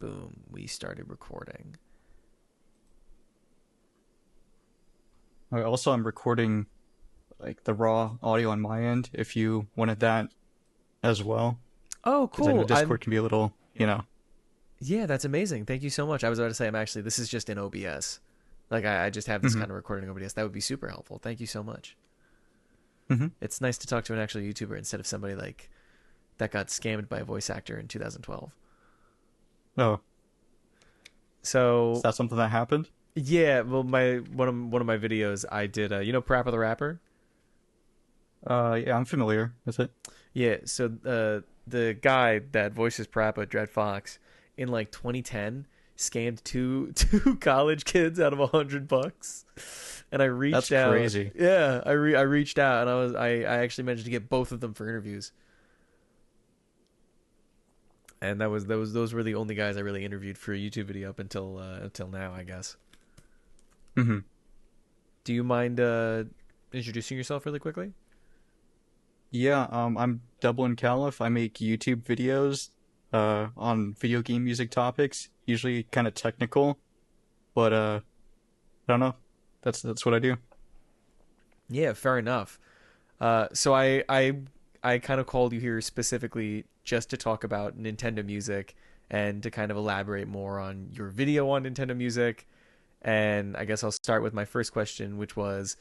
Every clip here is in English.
boom, we started recording. Also, I'm recording like the raw audio on my end if you wanted that as well, Oh, because I know cool. Discord can be a little. Yeah, that's amazing. Thank you so much. I was about to say, this is just in OBS. Like, I just have this Hmm. kind of recording in OBS. That would be super helpful. Thank you so much. Hmm. It's nice to talk to an actual YouTuber instead of somebody like that got scammed by a voice actor in 2012. Oh, is So that something that happened? yeah, well, my one of my videos, I did. Parappa the Rapper. Yeah, I'm familiar with it. Yeah, so the guy that voices Parappa, Dread Fox, in like 2010, scammed two college kids out of $100. And I That's reached out. crazy. Yeah, I reached out, and I actually managed to get both of them for interviews. And those were the only guys I really interviewed for a YouTube video up until now, I guess. Hmm. Do you mind introducing yourself really quickly? Yeah, I'm Dublincalif. I make YouTube videos on video game music topics, usually kind of technical, but I don't know. That's what I do. Yeah, fair enough. So I kind of called you here specifically just to talk about Nintendo music and to kind of elaborate more on your video on Nintendo music. And I guess I'll start with my first question, which was,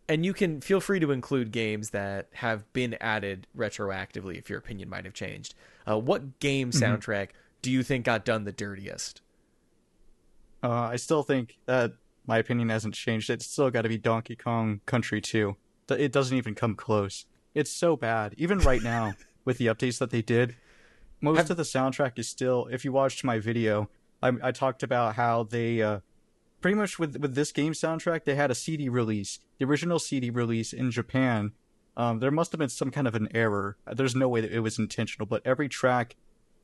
and you can feel free to include games that have been added retroactively if your opinion might have changed. What game Hmm. soundtrack do you think got done the dirtiest? I still think that my opinion hasn't changed. It's still got to be Donkey Kong Country 2. It doesn't even come close. It's so bad. Even right now, with the updates that they did, most Have of the soundtrack is still. If you watched my video, I talked about how they pretty much with this game soundtrack they had a CD release, the original CD release in Japan. There must have been some kind of an error. There's no way that it was intentional, but every track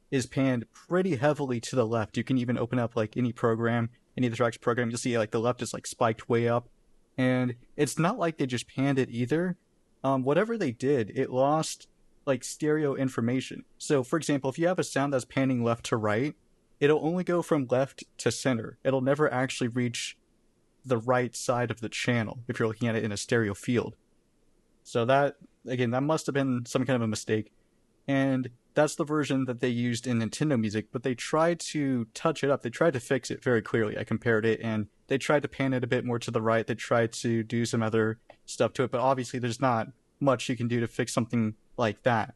is panned pretty heavily to the left. You can even open up like any program, any of the tracks program, you'll see like the left is like spiked way up. And it's not like they just panned it either. Whatever they did, it lost like stereo information. So for example, if you have a sound that's panning left to right, it'll only go from left to center. It'll never actually reach the right side of the channel if you're looking at it in a stereo field. So that again, that must have been some kind of a mistake. And that's the version that they used in Nintendo Music, but they tried to touch it up. They tried to fix it very clearly. I compared it and they tried to pan it a bit more to the right. They tried to do some other stuff to it, but obviously there's not much you can do to fix something like that.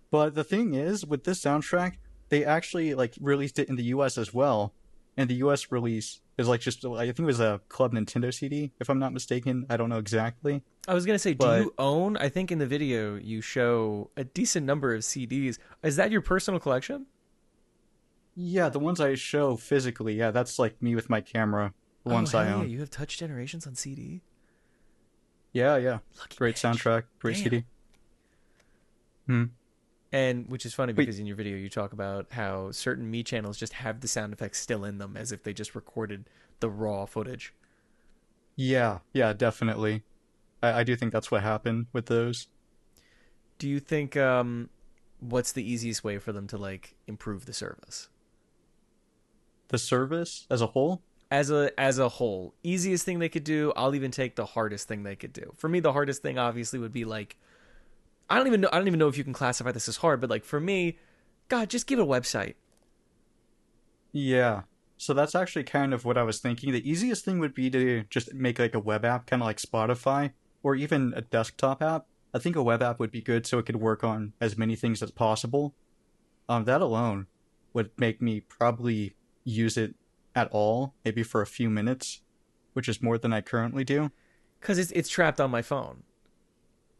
But the thing is, with this soundtrack, they actually like released it in the US as well. And the US release is like just I think it was a Club Nintendo CD, if I'm not mistaken. I don't know exactly. I was gonna say, do But you own? I think in the video you show a decent number of CDs. Is that your personal collection? yeah, the ones I show physically, yeah, that's like me with my camera, the Oh ones hell I yeah, own. you have Touch Generations on CD. Yeah, yeah. Lucky Great bitch. soundtrack, great Damn. CD. Hmm. And which is funny Wait, because in your video you talk about how certain Me channels just have the sound effects still in them as if they just recorded the raw footage. yeah, yeah, definitely. I do think that's what happened with those. Do you think what's the easiest way for them to like improve the service? The service as a whole? As a whole, easiest thing they could do, I'll even take the hardest thing they could do. For me, the hardest thing obviously would be like I don't even know if you can classify this as hard, but like for me, God, just give it a website. Yeah. So that's actually kind of what I was thinking. The easiest thing would be to just make like a web app, kind of like Spotify, or even a desktop app. I think a web app would be good so it could work on as many things as possible. That alone would make me probably use it at all, maybe for a few minutes, which is more than I currently do. Because it's trapped on my phone.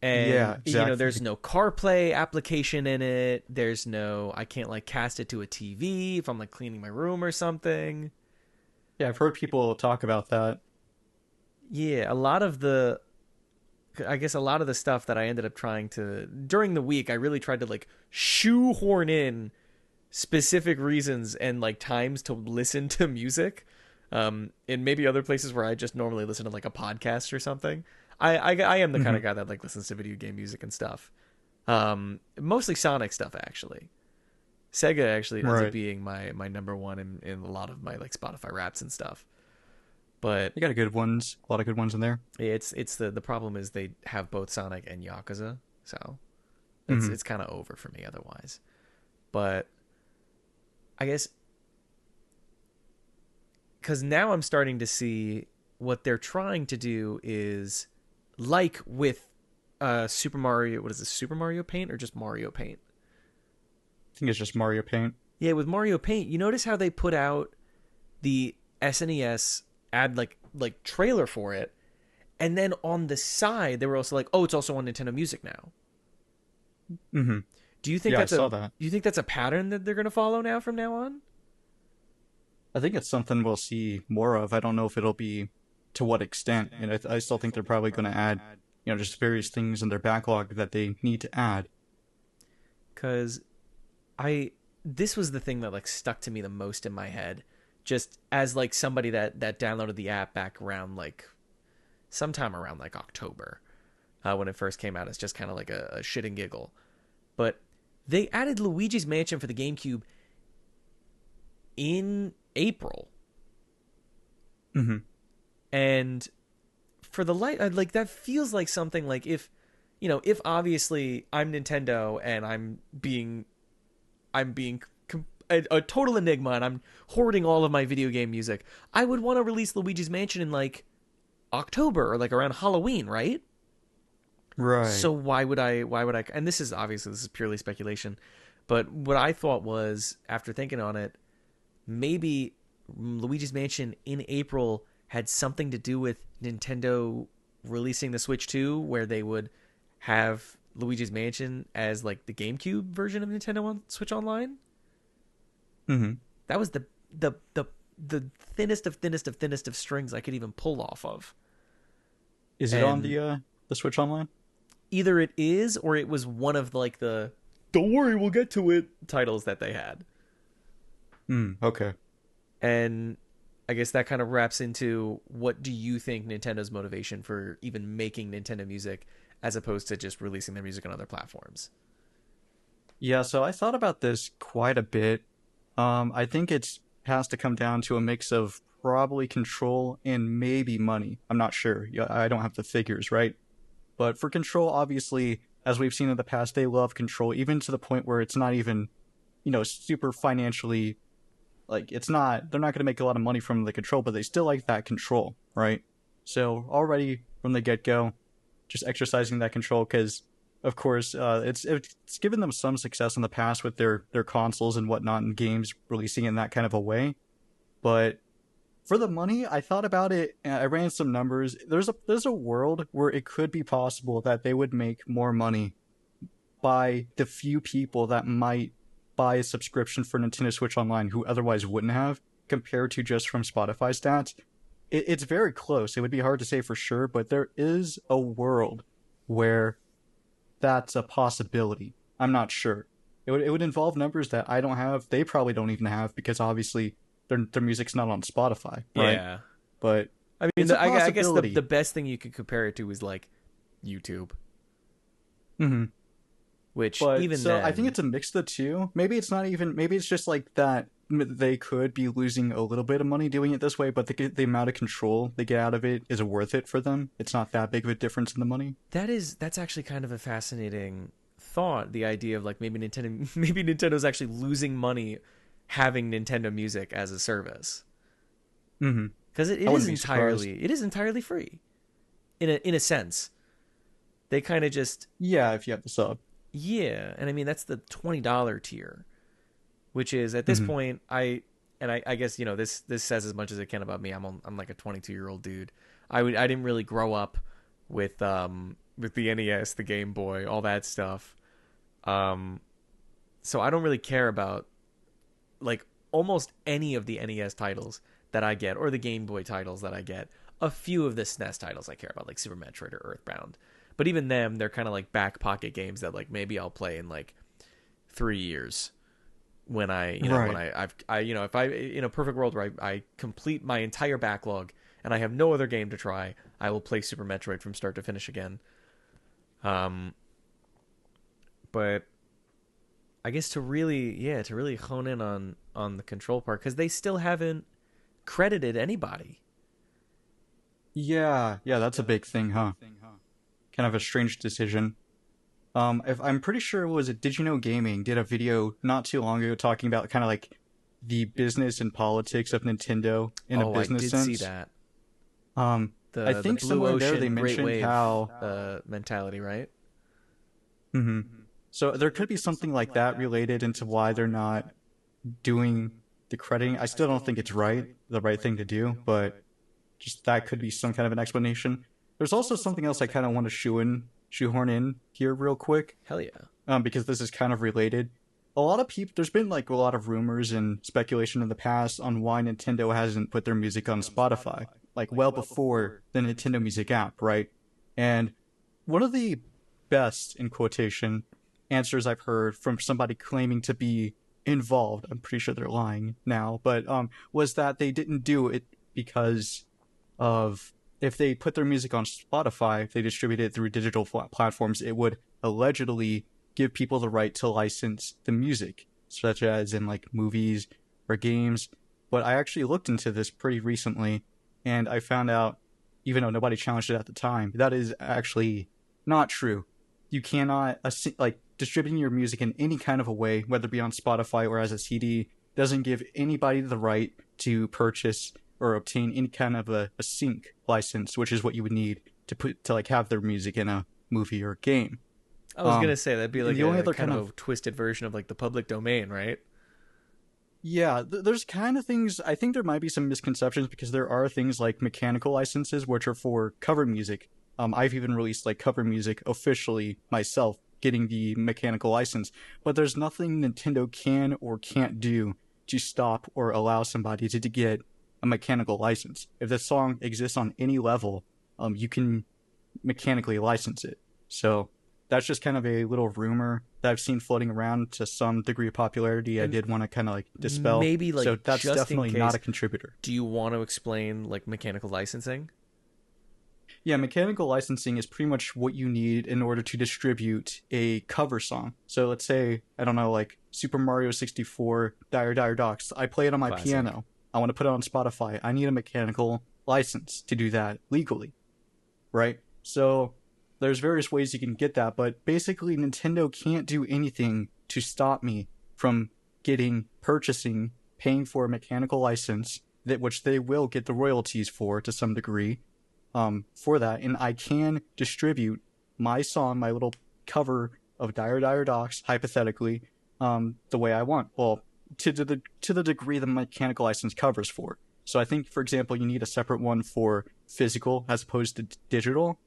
Yeah, And there's exactly. no CarPlay application in it. There's no I can't like cast it to a TV if I'm like cleaning my room or something. Yeah, I've heard people talk about that. Yeah, I guess a lot of the stuff that I ended up trying to during the week, I really tried to like shoehorn in specific reasons and like times to listen to music. In maybe other places where I just normally listen to like a podcast or something. I am the kind Hmm. of guy that like listens to video game music and stuff. Mostly Sonic stuff actually. Sega actually ends up Right. being my number one in a lot of my like Spotify raps and stuff. But They got a lot of good ones in there. it's the problem is they have both Sonic and Yakuza, so Hmm. it's kind of over for me otherwise. But I guess because now I'm starting to see what they're trying to do is like with Super Mario. What is this? Super Mario Paint or just Mario Paint? I think it's just Mario Paint. Yeah, with Mario Paint, you notice how they put out the SNES ad like trailer for it, and then on the side they were also like, oh, it's also on Nintendo Music now. Hmm. Do you think Yeah, I that's a saw do that. you think that's a pattern that they're going to follow now from now on? I think it's something we'll see more of. I don't know if it'll be to what extent, and I still think they're probably going to add, just various things in their backlog that they need to add. Because I this was the thing that like stuck to me the most in my head, just as like somebody that downloaded the app back around like sometime around like October when it first came out. It's just kind of like a shit and giggle, but they added Luigi's Mansion for the GameCube in April, Hmm. and for the light, like that feels like something like if obviously I'm Nintendo and I'm being a total enigma and I'm hoarding all of my video game music, I would want to release Luigi's Mansion in like October or like around Halloween, right? Right. So why would I and this is purely speculation, but what I thought was after thinking on it, maybe Luigi's Mansion in April had something to do with Nintendo releasing the Switch 2 where they would have Luigi's Mansion as like the GameCube version of Nintendo on Switch Online. Hmm. That was the thinnest of thinnest of thinnest of strings I could even pull off of. Is it on And the Switch Online? either it is or it was one of like the don't worry, we'll get to it titles that they had. Okay. And I guess that kind of wraps into what do you think Nintendo's motivation for even making Nintendo music as opposed to just releasing their music on other platforms? Yeah, so I thought about this quite a bit. I think it's has to come down to a mix of probably control and maybe money. I'm not sure. Yeah, I don't have the figures, right? But for control, obviously, as we've seen in the past, they love control, even to the point where it's not even, super financially like it's not. They're not going to make a lot of money from the control, but they still like that control, right? So already from the get go, just exercising that control because of course it's given them some success in the past with their consoles and whatnot and games releasing in that kind of a way. But for the money, I thought about it and I ran some numbers. There's a world where it could be possible that they would make more money by the few people that might buy a subscription for Nintendo Switch Online who otherwise wouldn't have, compared to just from Spotify stats. It's very close. It would be hard to say for sure, but there is a world where that's a possibility. I'm not sure. It would involve numbers that I don't have. They probably don't even have because obviously their music's not on Spotify, right? Yeah. But I mean, it's a I guess the possibility. best thing you could compare it to is like YouTube, Hmm. which But even so I think then, it's a mix of the two. Maybe it's not even. Maybe it's just like that. They could be losing a little bit of money doing it this way, but the amount of control they get out of it is worth it for them. It's not that big of a difference in the money. that's actually kind of a fascinating thought. The idea of like maybe Nintendo's actually losing money having Nintendo Music as a service Hmm. because I wouldn't be surprised. it is entirely free in a sense. They kind of just Yeah, if you have the sub. yeah, and I mean that's the $20 tier, which is at this Hmm. point I guess this says as much as it can about me. I'm like a 22-year-old dude. I didn't really grow up with the NES, the Game Boy, all that stuff. Um, so I don't really care about like almost any of the NES titles that I get or the Game Boy titles that I get. A few of the SNES titles I care about, like Super Metroid or Earthbound. But even them, they're kind of like back pocket games that like maybe I'll play in like 3 years when Right. if I in a perfect world where I complete my entire backlog and I have no other game to try, I will play Super Metroid from start to finish again. Um, but I guess to really, yeah, to really hone in on the control part, because they still haven't credited anybody. Yeah, yeah, that's a big thing, huh? Kind of a strange decision. If I'm pretty sure it was Did You Know Gaming did a video not too long ago talking about kind of like the business and politics of Nintendo in a Oh, I business did see sense. that. Um, I The think blue somewhere there they ocean great mentioned wave how. mentality, right? Mhm. So there could be something like that related into why they're not doing the crediting. I still don't think it's the right thing to do, but just that could be some kind of an explanation. There's also something else I kind of want to shoehorn in here real quick, Hell yeah. because this is kind of related. A lot of people, there's been like a lot of rumors and speculation in the past on why Nintendo hasn't put their music on Spotify, like well before the Nintendo Music app, right? And one of the best, in quotation, answers I've heard from somebody claiming to be involved, I'm pretty sure they're lying now, but was that they didn't do it because of, if they put their music on Spotify, if they distribute it through digital platforms, it would allegedly give people the right to license the music, such as in like movies or games. But I actually looked into this pretty recently, and I found out, even though nobody challenged it at the time, that is actually not true. You cannot, like, distributing your music in any kind of a way, whether it be on Spotify or as a CD, doesn't give anybody the right to purchase or obtain any kind of a sync license, which is what you would need to put to like have their music in a movie or game. I was gonna say that'd be like The only a other kind kind of of a twisted version of like the public domain, right? Yeah, there's kind of things. I think there might be some misconceptions because there are things like mechanical licenses, which are for cover music. I've even released like cover music officially myself, getting the mechanical license. But there's nothing Nintendo can or can't do to stop or allow somebody to get a mechanical license. If the song exists on any level, you can mechanically license it. So that's just kind of a little rumor that I've seen floating around to some degree of popularity. I And did want to kind of like dispel. maybe So like that's just in definitely not case, a contributor. do you want to explain like mechanical licensing? Yeah, mechanical licensing is pretty much what you need in order to distribute a cover song. So let's say, I don't know, like Super Mario 64, Dire Dire Docks. I play it on my Classic. piano. I want to put it on Spotify. I need a mechanical license to do that legally, right? So there's various ways you can get that, but basically Nintendo can't do anything to stop me from purchasing, paying for a mechanical license that which they will get the royalties for to some degree, for that, and I can distribute my song, my little cover of Dire Dire Docks, hypothetically, the way I want. Well, to the degree the mechanical license covers for. So I think, for example, you need a separate one for physical as opposed to digital,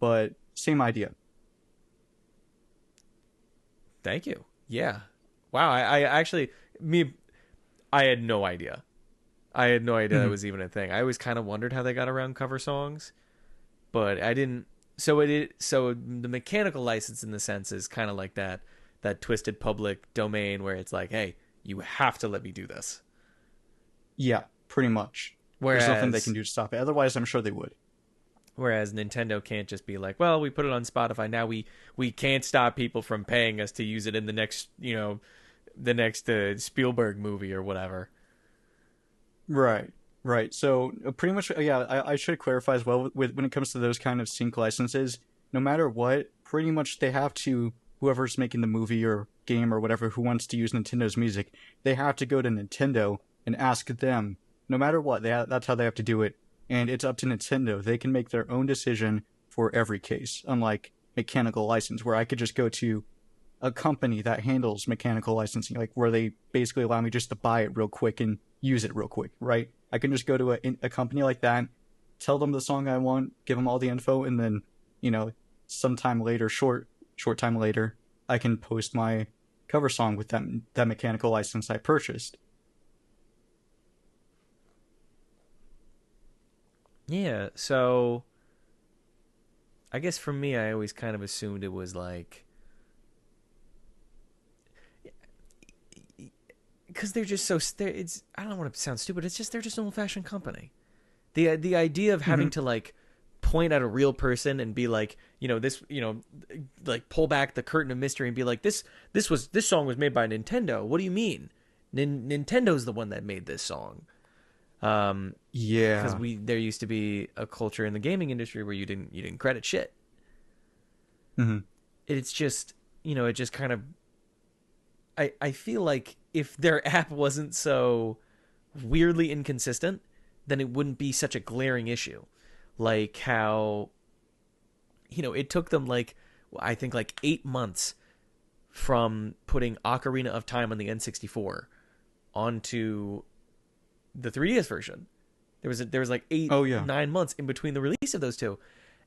but same idea. Thank you. Yeah. Wow. I actually me I had no idea. I had no idea that Mhm. was even a thing. I always kind of wondered how they got around cover songs, but I didn't. So the mechanical license in the sense is kind of like that twisted public domain where it's like, hey, you have to let me do this. Yeah, pretty much. There's nothing they can Whereas do to stop it. Otherwise, I'm sure they would. whereas Nintendo can't just be like, well, we put it on Spotify now. We can't stop people from paying us to use it in the next the next Spielberg movie or whatever. Right, right. So pretty much, yeah. I should clarify as well with when it comes to those kind of sync licenses. No matter what, pretty much they have to, whoever's making the movie or game or whatever who wants to use Nintendo's music, they have to go to Nintendo and ask them. No matter what, that's how they have to do it, and it's up to Nintendo. They can make their own decision for every case, unlike mechanical license, where I could just go to a company that handles mechanical licensing, like where they basically allow me just to buy it real quick and use it real quick, right? I can just go to a company like that, tell them the song I want, give them all the info, and then, sometime later, short time later, I can post my cover song with that mechanical license I purchased. Yeah. So I guess for me, I always kind of assumed it was like because they're just so it's I don't want to sound stupid. It's just they're just an old fashioned company. The idea of having Mm-hmm. to like point at a real person and be like, this, like pull back the curtain of mystery and be like, this song was made by Nintendo. What do you mean? Nintendo's the one that made this song. Because Yeah. there used to be a culture in the gaming industry where you didn't credit shit. Hmm. It's just, it just kind of, I feel like if their app wasn't so weirdly inconsistent, then it wouldn't be such a glaring issue. Like how, it took them like, I think like 8 months from putting Ocarina of Time on the N64 onto the 3DS version. There was like eight, Oh yeah. 9 months in between the release of those two.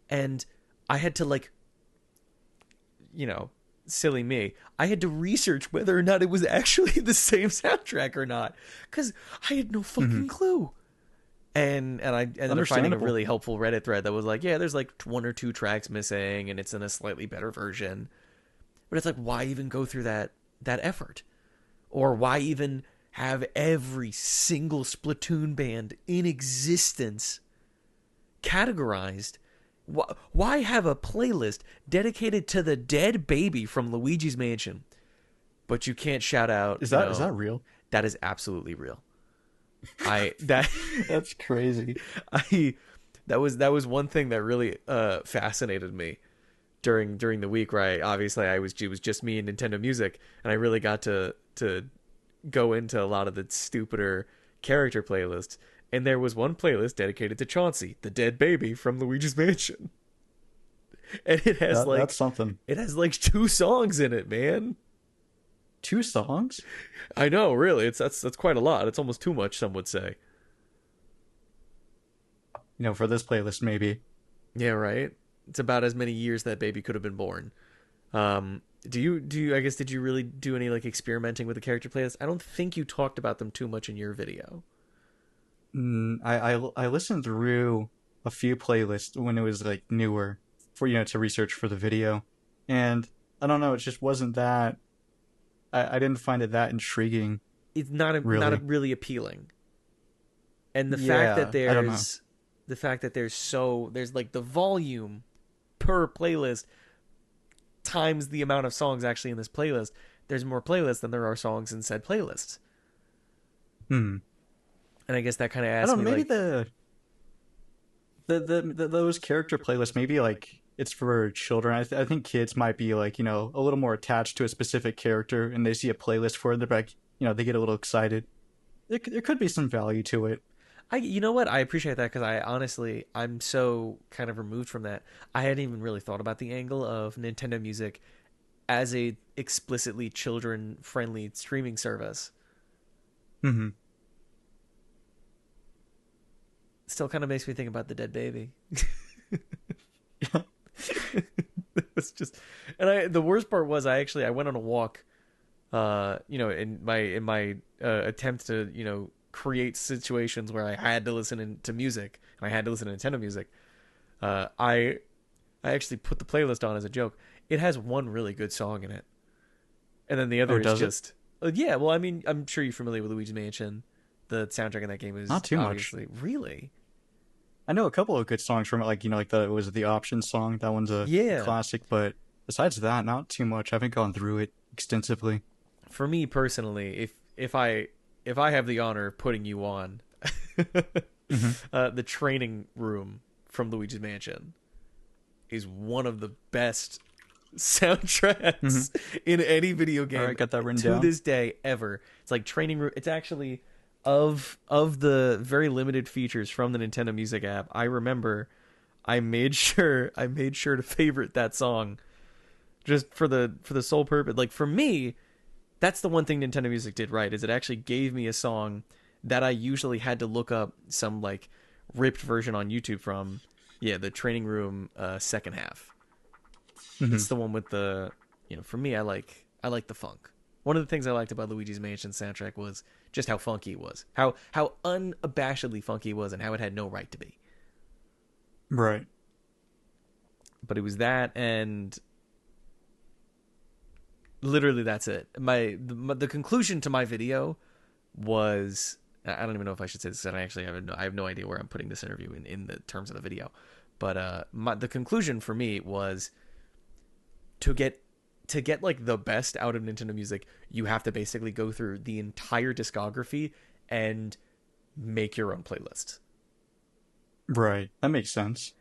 And I had to like, you know, silly me, I had to research whether or not it was actually the same soundtrack or not, because I had no Hmm. fucking clue. And I ended up finding a Understandable. really helpful Reddit thread that was like, yeah, there's like one or two tracks missing, and it's in a slightly better version. But it's like, why even go through that effort, or why even have every single Splatoon band in existence categorized? Why have a playlist dedicated to the dead baby from Luigi's Mansion, but you can't shout out, Is that real? that is absolutely real. I that That's crazy. I that was one thing that really fascinated me during the week, where it was just me and Nintendo Music, and I really got to go into a lot of the stupider character playlists. And there was one playlist dedicated to Chauncey, the dead baby from Luigi's Mansion. And That's something. it has like two songs in it, man. Two songs? I know, really. That's quite a lot. It's almost too much, some would say. For this playlist, maybe. Yeah, right. It's about as many years that baby could have been born. I guess, did you really do any like experimenting with the character playlist? I don't think you talked about them too much in your video. I listened through a few playlists when it was like newer for to research for the video, and I don't know, it just wasn't that. I didn't find it that intriguing, It's not really. really appealing. And Yeah, I don't know. the fact that there's like the volume per playlist times the amount of songs actually in this playlist. There's more playlists than there are songs in said playlists. Hmm. And I guess that kind of I asks don't me know. Maybe like, those character playlists. Maybe like it's for children. I think kids might be like a little more attached to a specific character, and they see a playlist for it. They're like they get a little excited. There could be some value to it. you know what? I appreciate that, because I honestly, I'm so kind of removed from that. I hadn't even really thought about the angle of Nintendo Music as a explicitly children friendly streaming service. Hmm. Still kind of makes me think about the dead baby. It's just, and the worst part was, I went on a walk, in my attempt to create situations where I had to to music, and I had to listen to Nintendo Music. I actually put the playlist on as a joke. It has one really good song in it, and then the Oh, other is does it? just, yeah. Well, I mean, I'm sure you're familiar with Luigi's Mansion. The soundtrack in that game is Not too much. obviously really, I know a couple of good songs from it, like like it was the Option song. That one's a yeah. classic, but besides that, not too much. I haven't gone through it extensively. For me personally, if I have the honor of putting you on, Hmm. the training room from Luigi's Mansion is one of the best Hmm. soundtracks in any video All game right, got that written to down. this day ever. It's like training room. It's actually, of the very limited features from the Nintendo Music app, I remember I made sure to favorite that song, just for the sole purpose. Like, for me, that's the one thing Nintendo Music did right, is it actually gave me a song that I usually had to look up some like ripped version on YouTube from. Yeah, the training room second half. Hmm. It's the one with the, for me, I like the funk. One of the things I liked about Luigi's Mansion soundtrack was just how funky it was. How unabashedly funky it was, and how it had no right to be. Right. But it was that, and literally that's it. The conclusion to my video was, I don't even know if I should say this, and I have no idea where I'm putting this interview in the terms of the video. But the conclusion for me was to get like the best out of Nintendo music, you have to basically go through the entire discography and make your own playlist. Right. That makes sense.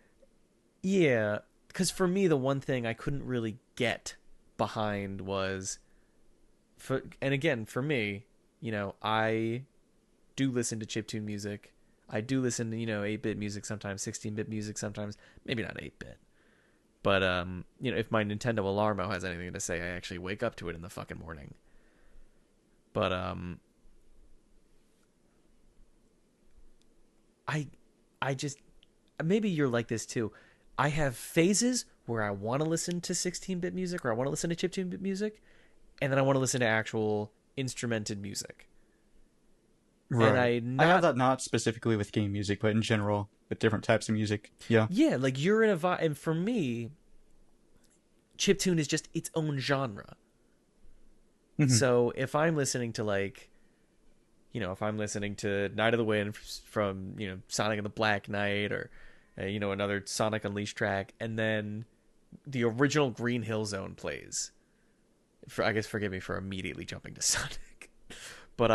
Yeah, because for me, the one thing I couldn't really get behind was, and again, for me, I do listen to chiptune music. I do listen to 8-bit music sometimes, 16-bit music sometimes, maybe not 8-bit. But if my Nintendo Alarmo has anything to say, I actually wake up to it in the fucking morning. But I I just, maybe you're like this too. I have phases where I want to listen to 16-bit music or I want to listen to chiptune music, and then I want to listen to actual instrumented music. And Right. I I have not that not specifically with game music, but in general with different types of music. Yeah. Yeah, like you're in a vibe, and for me, chiptune is just its own genre. Hmm. So if I'm listening to like, if I'm listening to Night of the Wind from Sonic and the Black Knight, or another Sonic Unleashed track, and then the original Green Hill Zone plays. I guess forgive me for immediately jumping to Sonic, but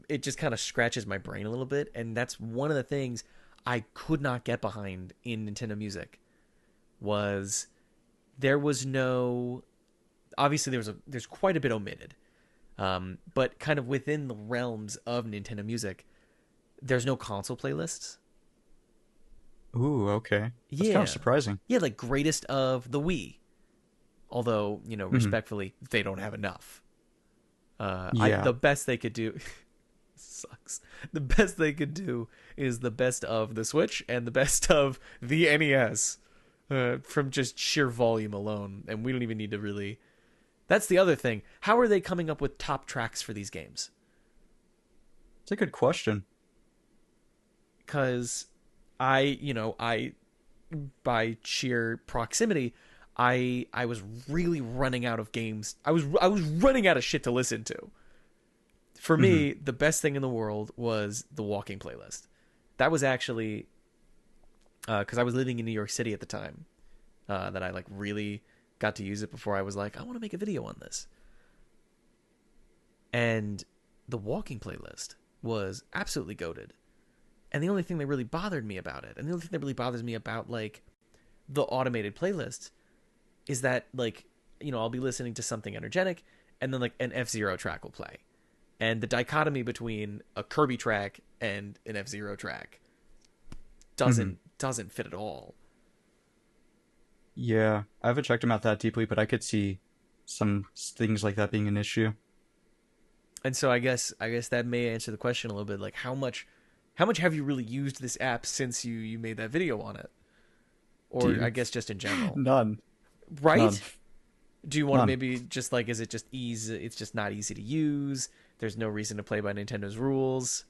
it just kind of scratches my brain a little bit, and that's one of the things I could not get behind in Nintendo music. Was there was no obviously there's quite a bit omitted, but kind of within the realms of Nintendo music, there's no console playlists. Ooh, okay. That's kind of Yeah, surprising. yeah, like greatest of the Wii. Although Hmm. respectfully, they don't have enough. Yeah. The best they could do sucks. The best they could do is the best of the Switch and the best of the NES, from just sheer volume alone. And we don't even need to really. That's the other thing. How are they coming up with top tracks for these games? It's a good question. Because I by sheer proximity, I was really running out of games. I was running out of shit to listen to. For Hmm. me, the best thing in the world was the walking playlist. That was actually because I was living in New York City at the time, that I like really got to use it before I was like, I want to make a video on this. And the walking playlist was absolutely goated. And the only thing that really bothered me about it, and the only thing that really bothers me about like the automated playlists, is that like I'll be listening to something energetic, and then like an F-Zero track will play, and the dichotomy between a Kirby track and an F-Zero track Hmm. doesn't fit at all. Yeah. I haven't checked them out that deeply, but I could see some things like that being an issue. And so I guess that may answer the question a little bit, like how much have you really used this app since you made that video on it, or I Dude. guess just in general, None. None. right? Do you want to None. maybe just like, is it just easy? It's just not easy to use. There's no reason to play by Nintendo's rules.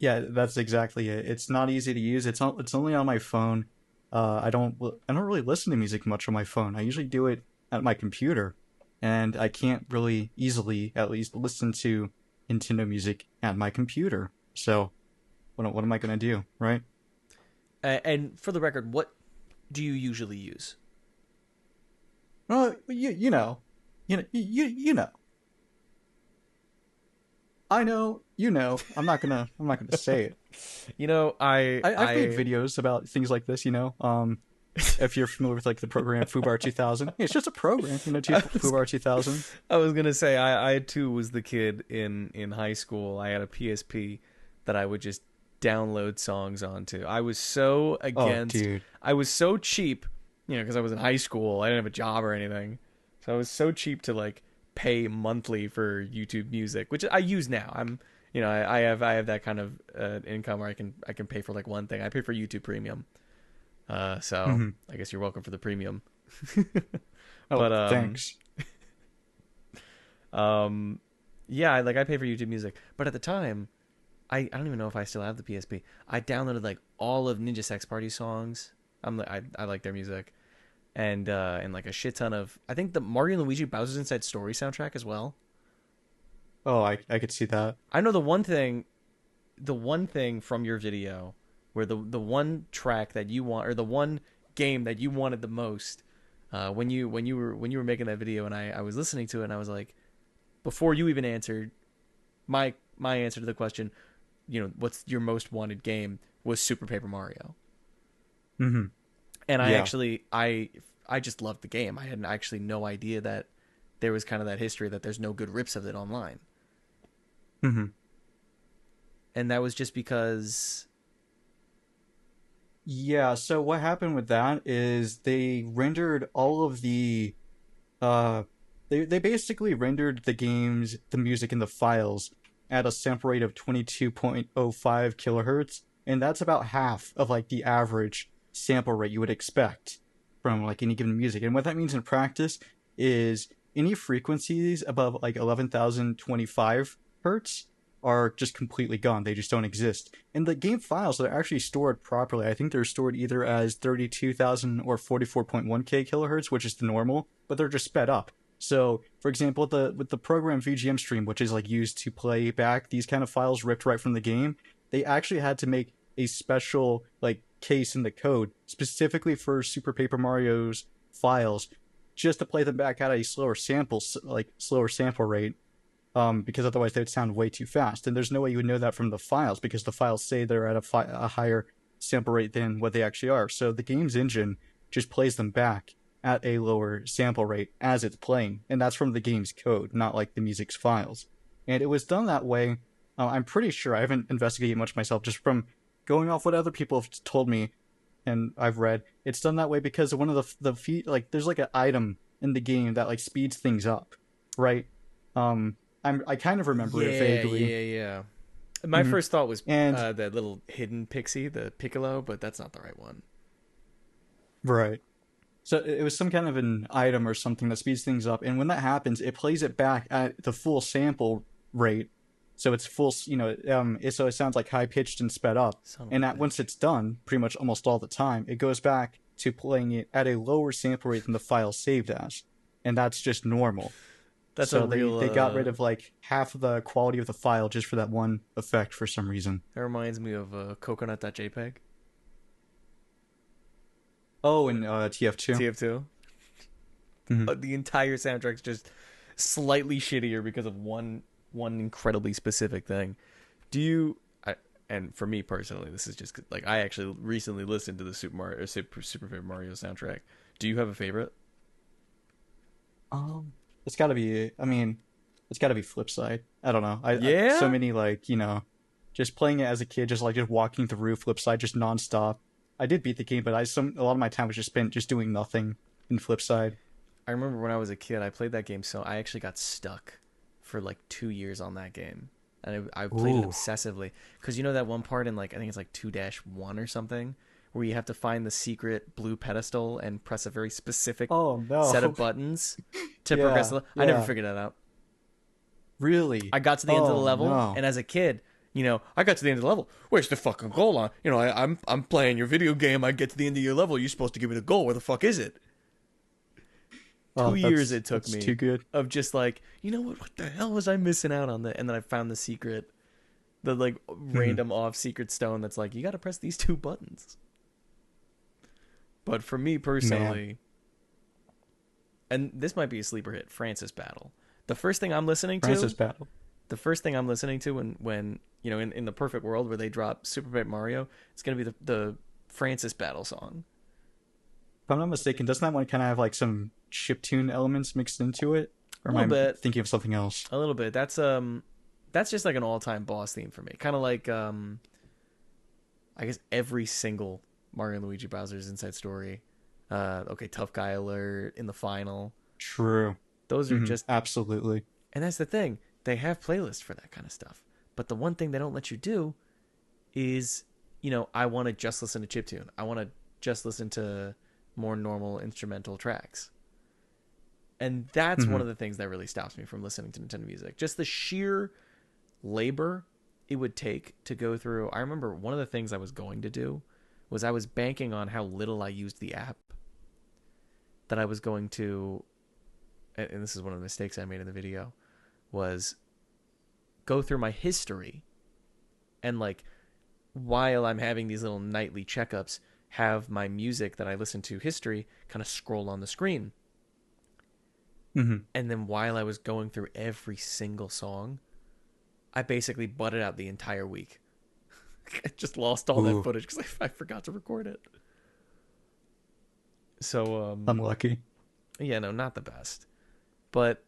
Yeah, that's exactly it. It's not easy to use. It's only on my phone. I don't really listen to music much on my phone. I usually do it at my computer, and I can't really easily at least listen to Nintendo music at my computer. So what am I gonna do, right? And for the record, what do you usually use? Well, you know. I know, you know. I'm not gonna say it. You know, I've made I videos about things like this. If you're familiar with like the program Fubar 2000, it's just a program, I was Fubar 2000. I was gonna say I too was the kid in high school. I had a PSP that I would just download songs onto. I was so Oh, against. dude. I was so cheap, because I was in high school. I didn't have a job or anything, so I was so cheap to like pay monthly for YouTube Music, which I use now. I have that kind of income where I can pay for like one thing. I pay for YouTube Premium. So Hmm. I guess you're welcome for the premium. Oh, But thanks. um, yeah, I pay for YouTube Music. But at the time, I don't even know if I still have the PSP. I downloaded like all of Ninja Sex Party songs. I like their music, and like a shit ton of, I think, the Mario and Luigi Bowser's Inside Story soundtrack as well. Oh, I could see that. I know the one thing from your video where the one track that you want, or the one game that you wanted the most, when you were making that video, and I was listening to it, and I was like, before you even answered my answer to the question, what's your most wanted game, was Super Paper Mario. Hmm. And Yeah. I just loved the game. I had actually no idea that there was kind of that history, that there's no good rips of it online. Hmm. And that was just because. Yeah, so what happened with that is they rendered all of the uh they basically rendered the music in the files at a sample rate of 22.05 kilohertz, and that's about half of like the average sample rate you would expect from like any given music. And what that means in practice is any frequencies above like 11,025 hertz are just completely gone. They just don't exist. And the game files are actually stored properly. I think they're stored either as 32,000 or 44.1K kilohertz, which is the normal, but they're just sped up. So, for example, with the program VGM Stream, which is like used to play back these kind of files ripped right from the game, they actually had to make a special like case in the code specifically for Super Paper Mario's files, just to play them back at a slower sample rate, because otherwise they would sound way too fast. And there's no way you would know that from the files, because the files say they're at a higher sample rate than what they actually are. So the game's engine just plays them back at a lower sample rate as it's playing, and that's from the game's code, not like the music's files. And it was done that way. I'm pretty sure, I haven't investigated much myself, just from going off what other people have told me and I've read. It's done that way because one of the feat, like there's like an item in the game that like speeds things up, right? I kind of remember it Yeah, vaguely. yeah, yeah. My Hmm. first thought was And that little hidden pixie, the Piccolo, but that's not the right one. right. So it was some kind of an item or something that speeds things up, and when that happens, it plays it back at the full sample rate. So it's full, so it sounds like high pitched and sped up. Son of And a that once bitch. it's done, pretty much almost all the time, it goes back to playing it at a lower sample rate than the file saved as, and that's just normal. That's a So real. they got rid of like half of the quality of the file just for that one effect for some reason. That reminds me of coconut.jpg. Oh, and TF2. TF2. Mm-hmm. The entire soundtrack's just slightly shittier because of one incredibly specific thing. Do you? And for me personally, this is just like, I actually recently listened to the Super Mario or Super Paper Mario soundtrack. Do you have a favorite? It's got to be. I mean, it's got to be Flipside. I don't know. I so Yeah. many like just playing it as a kid, just walking through Flipside, just nonstop. I did beat the game, but a lot of my time was just spent just doing nothing in Flipside. I remember when I was a kid, I played that game, so I actually got stuck for like 2 years on that game, and I played it Ooh. obsessively. Because you know that one part in, like, I think it's like 2-1 or something, where you have to find the secret blue pedestal and press a very specific Oh set of no. buttons to progress. Yeah. I never Yeah. figured that out. Really. I got to the end of the Oh level, no. and as a kid, I got to the end of the level. Where's the fucking goal on? I'm playing your video game. I get to the end of your level. You're supposed to give me the goal. Where the fuck is it? two Oh, years it took that's too me good. of just like, what the hell was I missing out on? And then I found the secret, the like Hmm. random off secret stone that's like, you got to press these two buttons. But for me Man, personally, and this might be a sleeper hit, Francis Battle. The first thing I'm listening Francis to, Battle. the first thing I'm listening to when in the perfect world where they drop Super Paper Mario, it's gonna be the Francis Battle song. If I'm not mistaken, doesn't that one kind of have like some chiptune elements mixed into it? A Or am little I bit, thinking of something else? a little bit. That's just like an all time boss theme for me. Kind of like I guess every single Mario and Luigi Bowser's Inside Story. Okay, Tough Guy Alert in the final. True. Those are Hmm. just, Absolutely. and that's the thing. They have playlists for that kind of stuff. But the one thing they don't let you do is, I want to just listen to chiptune. I want to just listen to more normal instrumental tracks. And that's one Hmm. of the things that really stops me from listening to Nintendo music. Just the sheer labor it would take to go through. I remember one of the things I was going to do was I was banking on how little I used the app, that I was going to, and this is one of the mistakes I made in the video, was go through my history and like while I'm having these little nightly checkups, have my music that I listen to history kind of scroll on the screen. Hmm. And then while I was going through every single song, I basically butted out the entire week. I just lost all that Ooh, footage because I forgot to record it. So I'm lucky. yeah, no, not the best. But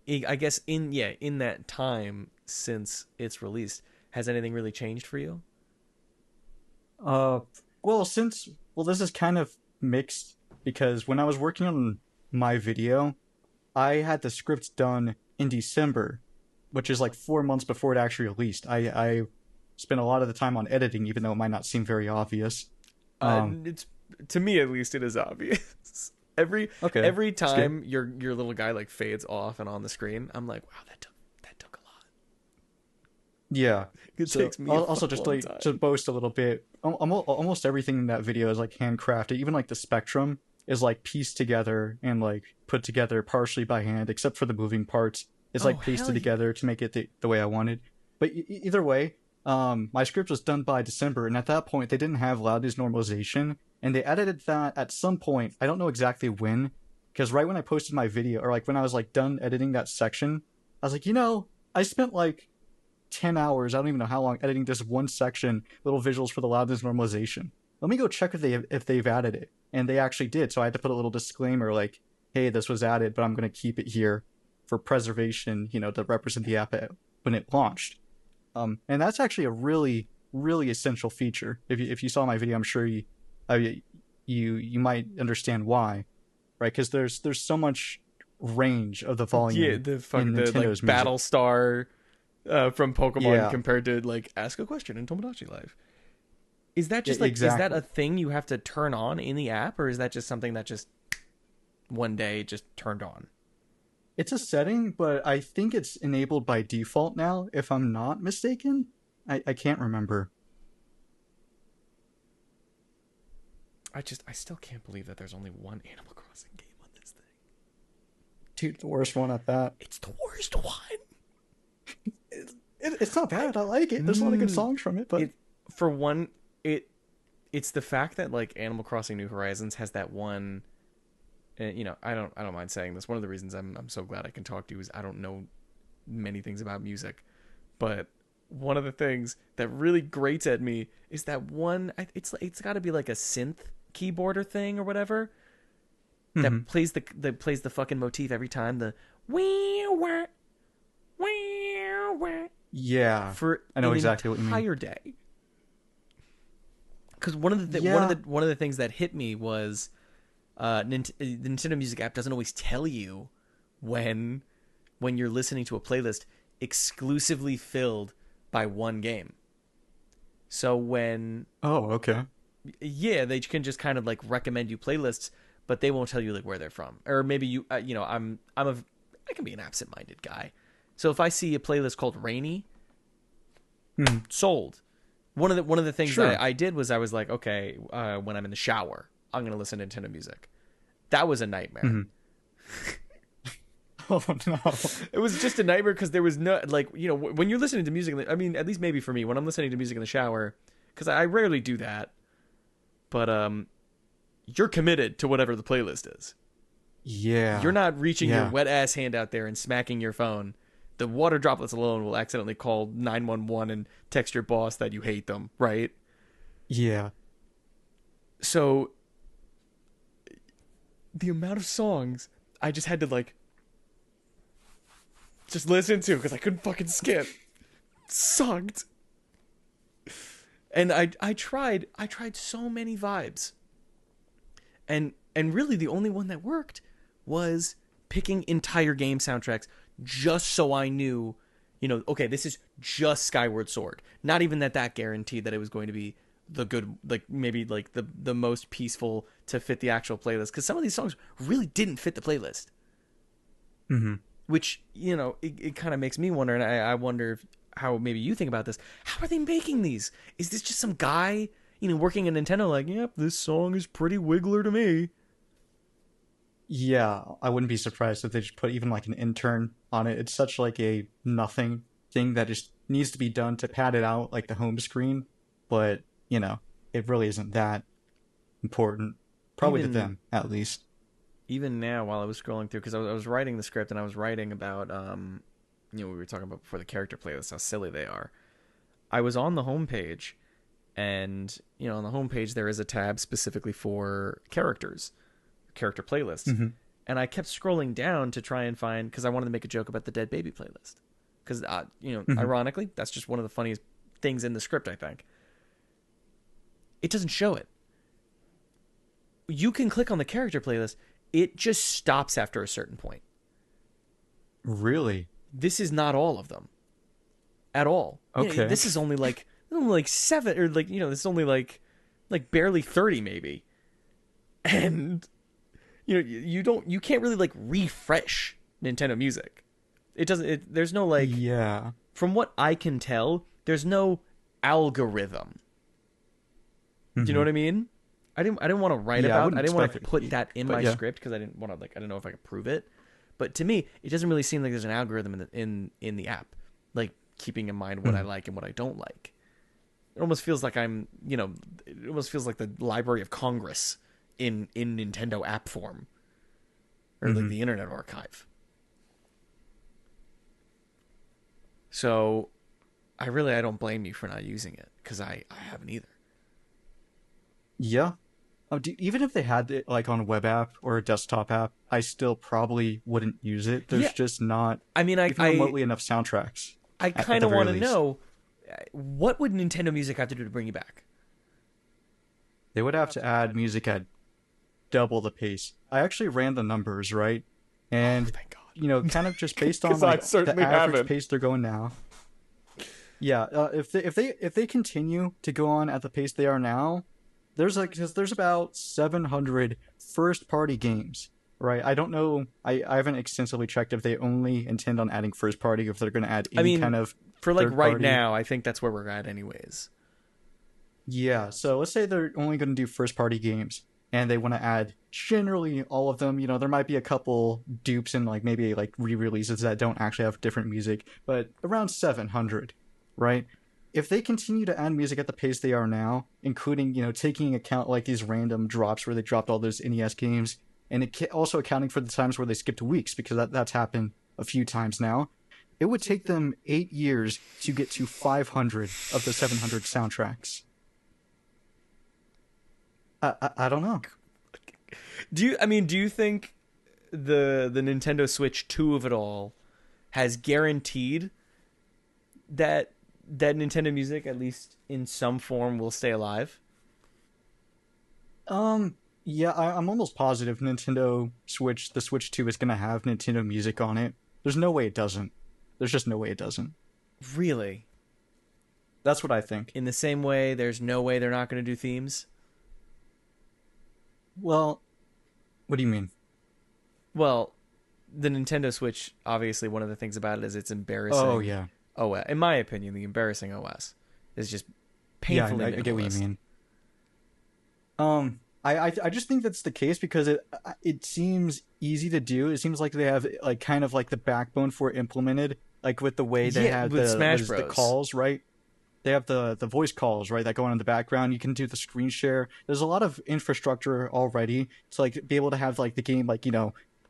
I guess in that time since it's released, has anything really changed for you? Uh, well, this is kind of mixed because when I was working on my video, I had the script done in December, which is like 4 months before it actually released. I spent a lot of the time on editing, even though it might not seem very obvious. Um, It's to me at least it is obvious. every okay, every that's good. time your little guy like fades off and on the screen, I'm like, wow, that took a lot. Yeah. It So takes me a also fucking just long like to time. boast a little bit, almost everything in that video is like handcrafted. Even like the spectrum is like pieced together and like put together partially by hand, except for the moving parts. It's Oh like hell pasted yeah! together to make it the way I wanted. But either way, my script was done by December, and at that point they didn't have loudness normalization, and they edited that at some point. I don't know exactly when, because right when I posted my video, or like when I was like done editing that section, I was like, I spent like 10 hours, I don't even know how long, editing this one section, little visuals for the loudness normalization. Let me go check if they've added it. And they actually did. So I had to put a little disclaimer like, hey, this was added, but I'm going to keep it here for preservation, to represent the app when it launched. And that's actually a really, really essential feature. If you saw my video, I'm sure you might understand why, right? Because there's so much range of the Yeah, volume in the like Nintendo's music. Battlestar from Pokemon Yeah, compared to like Ask a Question in Tomodachi Life. Is that just like is that a exactly. thing you have to turn on in the app, or is that just something that just one day just turned on? It's a setting, but I think it's enabled by default now, if I'm not mistaken. I can't remember. I still can't believe that there's only one Animal Crossing game on this thing. Dude, the worst one at that. It's the worst one. It's not I bad. I like it. There's a lot of good mm, songs from it, but it for one it it's the fact that like Animal Crossing New Horizons has that one. I don't mind saying this. One of the reasons I'm so glad I can talk to you is I don't know many things about music, but one of the things that really grates at me is that one. It's got to be like a synth keyboarder thing or whatever mhm. that plays the fucking motif every time. The wee wah wee wah Yeah, for I know an exactly what you mean. entire day. Because Yeah, one of the things that hit me was the Nintendo Music app doesn't always tell you when you're listening to a playlist exclusively filled by one game. So when oh, okay. yeah, they can just kind of like recommend you playlists, but they won't tell you like where they're from. Or maybe I can be an absent-minded guy. So if I see a playlist called Rainy, Mhm. sold. One of the things Sure. I did was I was like, okay, when I'm in the shower, I'm gonna listen to Nintendo music. That was a nightmare. Mhm. Oh no. It was just a nightmare because there was no like when you're listening to music. I mean, at least maybe for me when I'm listening to music in the shower, because I rarely do that. But you're committed to whatever the playlist is. You're Yeah. not reaching your Yeah. wet ass hand out there and smacking your phone. The water droplets alone will accidentally call 911 and text your boss that you hate them, right? Yeah. So the amount of songs I just had to like just listen to because I couldn't fucking skip sucked. And I tried so many vibes. And really the only one that worked was picking entire game soundtracks just so I knew, okay, this is just Skyward Sword. Not even that guaranteed that it was going to be the good, like maybe like the most peaceful to fit the actual playlist, because some of these songs really didn't fit the playlist, Mhm. which it kind of makes me wonder, and I wonder how maybe you think about this. How are they making these? Is this just some guy working at Nintendo like, yep, this song is pretty Wiggler to me? Yeah, I wouldn't be surprised if they just put even like an intern on it. It's such like a nothing thing that just needs to be done to pad it out like the home screen. but it really isn't that important. Probably to Even them, at least. even now, while I was scrolling through, because I was writing the script and I was writing about we were talking about before the character playlists, how silly they are. I was on the homepage, and on the homepage there is a tab specifically for character playlists, Hmm. and I kept scrolling down to try and find, because I wanted to make a joke about the dead baby playlist, because Hmm. ironically, that's just one of the funniest things in the script. I think it doesn't show it. You can click on the character playlist; it just stops after a certain point. Really? This is not all of them at all. Okay. This is only like seven, or this is only like barely 30 maybe, and you can't really like refresh Nintendo Music. It doesn't. There's no like, Yeah. from what I can tell, there's no algorithm. Do you know Hmm. what I mean? I didn't want to write Yeah, I about. I wouldn't didn't want expect to it to put be, that in but my yeah. script because I didn't want to, like, I don't know if I could prove it. But to me, it doesn't really seem like there's an algorithm in the app, like keeping in mind what I Hmm. like and what I don't like. It almost feels like it almost feels like the Library of Congress in Nintendo app form, or like Hmm. the Internet Archive. So I don't blame you for not using it, because I haven't either. Yeah. Even if they had it like on a web app or a desktop app, I still probably wouldn't use it. There's Yeah, just not I mean, even remotely enough soundtracks I at kind the of very want to least. know, what would Nintendo Music have to do to bring you back? They would have to add music at double the pace. I actually ran the numbers, right? Oh, And thank God. kind of just based on Because I like the certainly average haven't. pace they're going now. Yeah, if they continue to go on at the pace they are now, there's about 700 first party games, right? I don't know. I haven't extensively checked if they only intend on adding first party, or if they're going to add I any mean, kind of for like third right party. now, I think that's where we're at, anyways. Yeah, so let's say they're only going to do first party games, and they want to add generally all of them. There might be a couple dupes and like maybe like re-releases that don't actually have different music, but around 700, right? If they continue to add music at the pace they are now, including taking account like these random drops where they dropped all those NES games, and also accounting for the times where they skipped weeks, because that's happened a few times now, it would take them 8 years to get to 500 of the 700 soundtracks. I don't know. Do you think the Nintendo Switch 2 of it all has guaranteed that Nintendo Music, at least in some form, will stay alive? Yeah, I'm almost positive the Switch 2 is gonna have Nintendo Music on it. There's no way it doesn't. There's just no way it doesn't. Really? That's what I think. In the same way, there's no way they're not going to do themes? Well, what do you mean? Well, the Nintendo Switch, obviously, one of the things about it is its Oh embarrassing yeah, OS. In my opinion, the embarrassing OS is just yeah, painfully I get what you minimalist. mean. I just think that's the case because it seems easy to do. It seems like they have like kind of like the backbone for it implemented, like with the way they Yeah, have with the what Smash is it, the Bros. calls, right? They have the voice calls, right, that go on in the background. You can do the screen share. There's a lot of infrastructure already to like be able to have like the game, like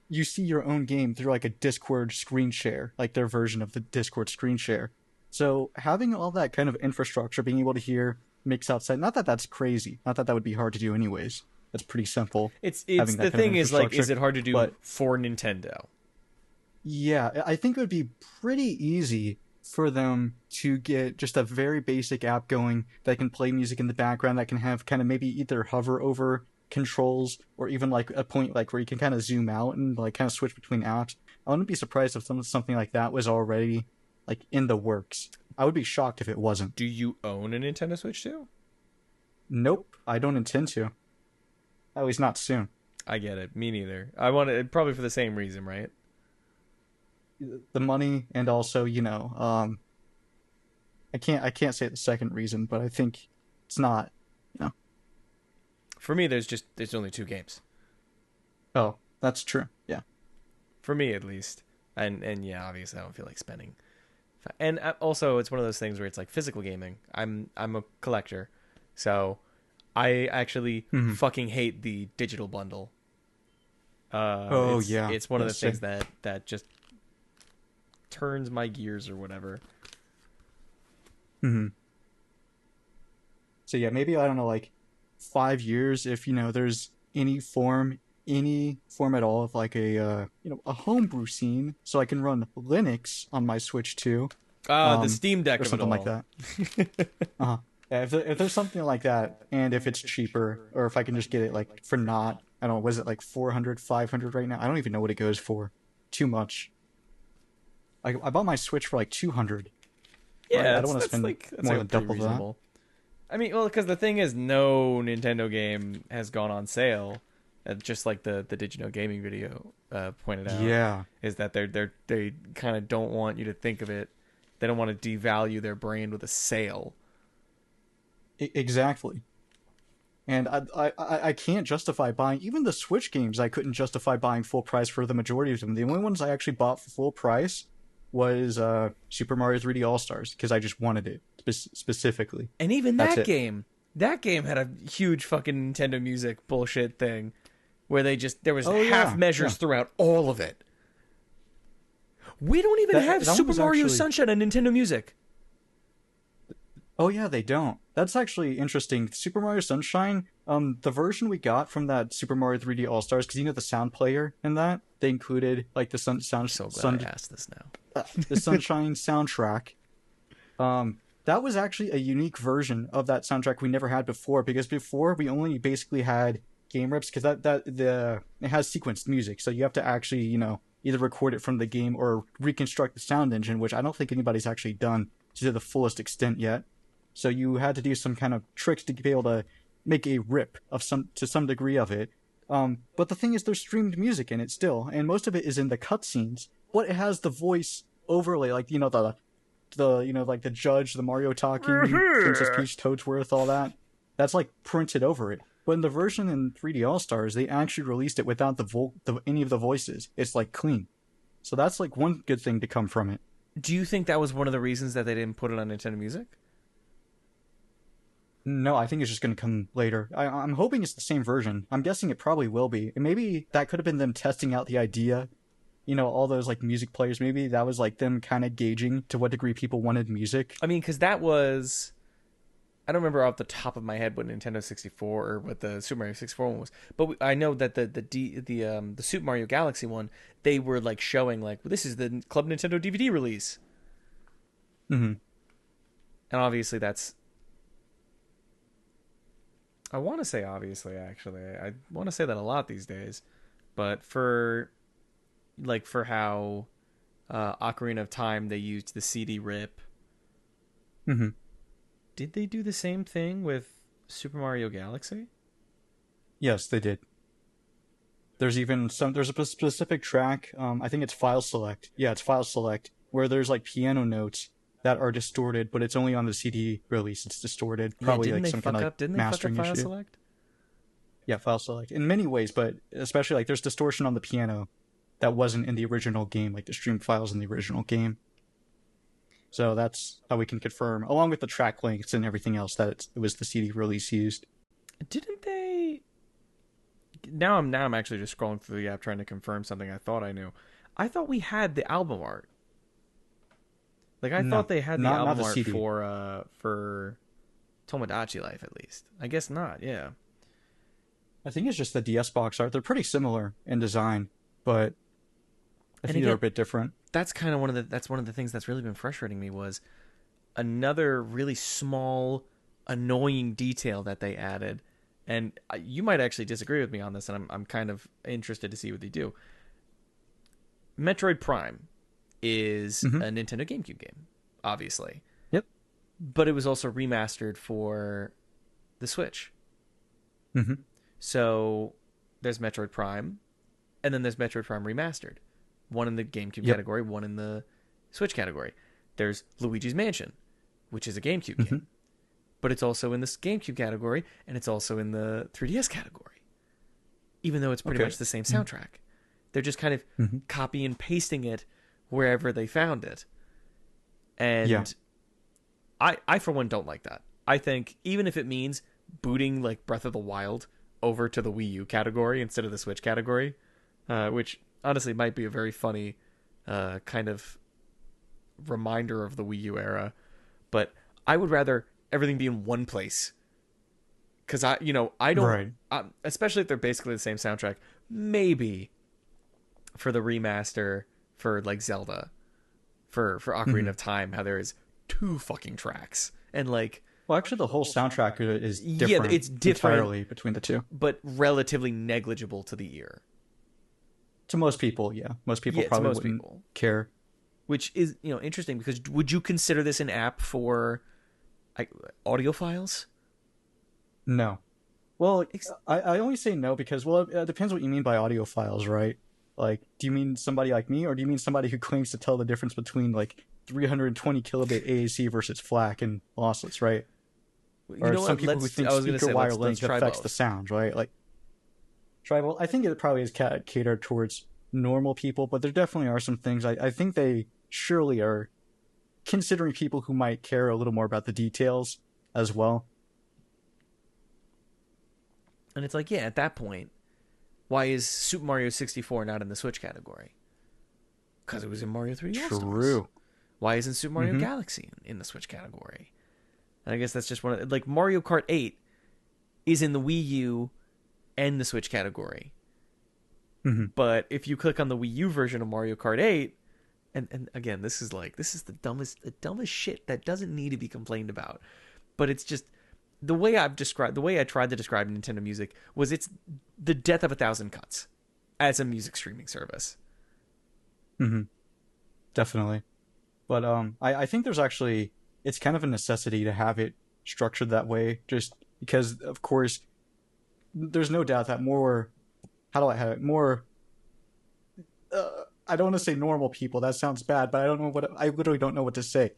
you see your own game through like a Discord screen share, like their version of the Discord screen share. So having all that kind of infrastructure, being able to hear mix outside, not that that's crazy, not that that would be hard to do anyways. That's pretty simple, It's having the that kind of thing is, like, infrastructure. is it hard to do But for Nintendo? yeah, I think it would be pretty easy for them to get just a very basic app going that can play music in the background, that can have kind of maybe either hover over controls or even like a point like where you can kind of zoom out and like kind of switch between apps. I wouldn't be surprised if something like that was already like in the works. I would be shocked if it wasn't. Do you own a Nintendo Switch too? Nope, I don't intend to. At least not soon. I get it. Me neither. I want it probably for the same reason, right? The money and also, I can't say the second reason, but I think it's not, you know. For me, there's only two games. Oh, that's true. Yeah. For me, at least. And yeah, obviously, I don't feel like spending And also, it's one of those things where it's like physical gaming. I'm a collector, so I actually Hmm. fucking hate the digital bundle. Oh It's yeah, it's one of the yes. things that just turns my gears or whatever. Hmm. So yeah, maybe I don't know, like 5 years, if there's any form at all of like a homebrew scene, so I can run Linux on my Switch too, The um, Steam Deck or of it something like all. that. Uh-huh. Yeah, if there's something like that, and if it's cheaper, or if I can just get it like for not, I don't know, was it like 400, 500 right now? I don't even know what it goes for. Too much. I bought my Switch for like 200. Right? Yeah, I don't it's want to spend that's more like than pretty double that. reasonable. I mean, well, because the thing is, no Nintendo game has gone on sale. Just like the Digino gaming video pointed out, Yeah, is that they kind of don't want you to think of it. They don't want to devalue their brand with a sale. exactly. And I can't justify buying even the Switch games. I couldn't justify buying full price for the majority of them. The only ones I actually bought for full price was Super Mario 3D All Stars because I just wanted it specifically. And even That's it. that game had a huge fucking Nintendo Music bullshit thing where there was Oh half yeah, yeah. measures throughout all of it. We don't even have That one Super was Mario actually. Sunshine on Nintendo Music. Oh yeah, they don't. That's actually interesting. Super Mario Sunshine, the version we got from that Super Mario 3D All Stars, because the sound player in that, they included like the I'm so glad I asked this now. the Sunshine soundtrack. That was actually a unique version of that soundtrack we never had before, because before we only basically had game rips, because it has sequenced music, so you have to actually either record it from the game or reconstruct the sound engine, which I don't think anybody's actually done to the fullest extent yet. So you had to do some kind of tricks to be able to make a rip of some degree of it. But the thing is, there's streamed music in it still, and most of it is in the cutscenes. But it has the voice overlay, like the like the judge, the Mario talking, Princess Peach, Toadsworth, all that. That's like printed over it. But in the version in 3D All Stars, they actually released it without any of the voices. It's like clean. So that's like one good thing to come from it. Do you think that was one of the reasons that they didn't put it on Nintendo Music? No, I think it's just going to come later. I'm hoping it's the same version. I'm guessing it probably will be. And maybe that could have been them testing out the idea. All those like music players. Maybe that was like them kind of gauging to what degree people wanted music. I mean, because that was, I don't remember off the top of my head what Nintendo 64 or what the Super Mario 64 one was, but I know that the Super Mario Galaxy one, they were like showing like, well, this is the Club Nintendo DVD release, Hmm. and obviously that's, I want to say obviously actually, I want to say that a lot these days, but for how Ocarina of Time they used the CD rip. Hmm. Did they do the same thing with Super Mario Galaxy? Yes, they did. There's even some. There's a specific track. I think it's file select. Yeah, it's file select where there's like piano notes that are distorted, but it's only on the CD release. It's distorted. Yeah, Probably like some kind of like Didn't they fuck up mastering File issue. Select? Yeah, file select in many ways, but especially like there's distortion on the piano that wasn't in the original game, like the stream files in the original game. So that's how we can confirm, along with the track links and everything else, that it was the CD release used. Didn't they? Now I'm actually just scrolling through the app trying to confirm something I thought I knew. I thought we had the album art. Like I thought No, they had the not album the art CD. for Tomodachi Life at least. I guess not. Yeah. I think it's just the DS box art. They're pretty similar in design, but I And think they're again, a bit different. that's kind of one of the things that's really been frustrating me was another really small annoying detail that they added, and you might actually disagree with me on this, and I'm kind of interested to see what they do. Metroid Prime is Hmm. a Nintendo GameCube game, obviously, Yep. but it was also remastered for the Switch. Hmm. So there's Metroid Prime, and then there's Metroid Prime Remastered. One in the GameCube Yep. category, one in the Switch category. There's Luigi's Mansion, which is a GameCube Hmm. game, but it's also in this GameCube category, and it's also in the 3DS category. Even though it's pretty Okay. much the same soundtrack, they're just kind of Hmm. copy and pasting it wherever they found it. Yeah. And I for one don't like that. I think even if it means booting like Breath of the Wild over to the Wii U category instead of the Switch category, which honestly might be a very funny kind of reminder of the Wii U era. But I would rather everything be in one place because I don't, Right. especially if they're basically the same soundtrack. Maybe for the remaster for like Zelda, for Ocarina Hmm. of Time, how there is two fucking tracks and like Well, actually, the whole soundtrack is yeah, different it's different, entirely between the two. but relatively negligible to the ear. To most people, yeah. Most people Yeah, to probably most wouldn't people, care. which is interesting because would you consider this an app for like, audio files? No. Well, I only say no because, well, it depends what you mean by audiophiles, right? Like, do you mean somebody like me, or do you mean somebody who claims to tell the difference between, like, 320 kilobit AAC versus FLAC and lossless, right? You Or know some what? people who Let's. think I was gonna speaker say wire let's length try affects the both. sound, right? Like, tribal, I think it probably is catered towards normal people, but there definitely are some things I think they surely are considering people who might care a little more about the details as well. And it's like, yeah, at that point, why is Super Mario 64 not in the Switch category? Because it was in Mario 3D All Stars. True. Why isn't Super Mario Mm-hmm. Galaxy in the Switch category? And I guess that's just one of like Mario Kart 8 is in the Wii U and the Switch category. Mm-hmm. But if you click on the Wii U version of Mario Kart 8, and again, this is the dumbest shit that doesn't need to be complained about. But it's just the way I tried to describe Nintendo Music was it's the death of a thousand cuts as a music streaming service. Mm-hmm. Definitely. But I think there's actually it's kind of a necessity to have it structured that way, just because of course there's no doubt that more how do I have it more I don't want to say normal people. That sounds bad, but I literally don't know what to say.